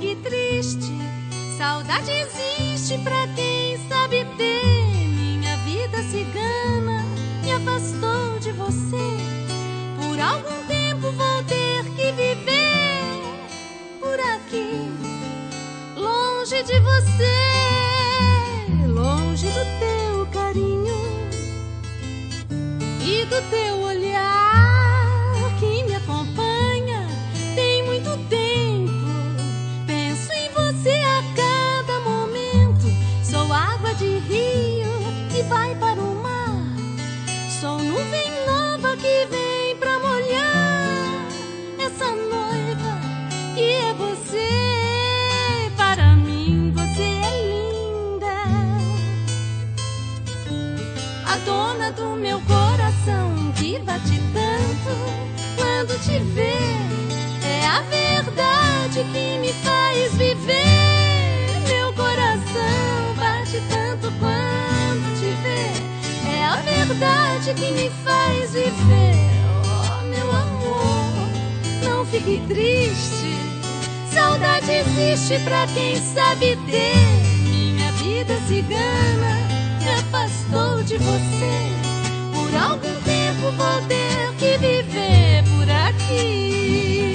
fique triste. Saudade existe pra quem sabe ter. Minha vida cigana me afastou de você. Por algum tempo vou ter que viver por aqui, longe de você, longe do teu carinho e do teu olhar que me acompanha. Tem muito tempo, penso em você a cada momento. Sou água de rio que vai para o mar. Sou nuvem nova que vem pra molhar essa noiva que é você. Para mim você é linda, a dona do meu coração que bate tanto quando te vê. É a verdade que me faz viver. Meu coração bate tanto quando te vê. É a verdade que me faz viver. Oh, meu amor, não fique triste. Saudade existe pra quem sabe ter. Minha vida cigana me afastou de você. Por algum tempo vou ter que viver por aqui.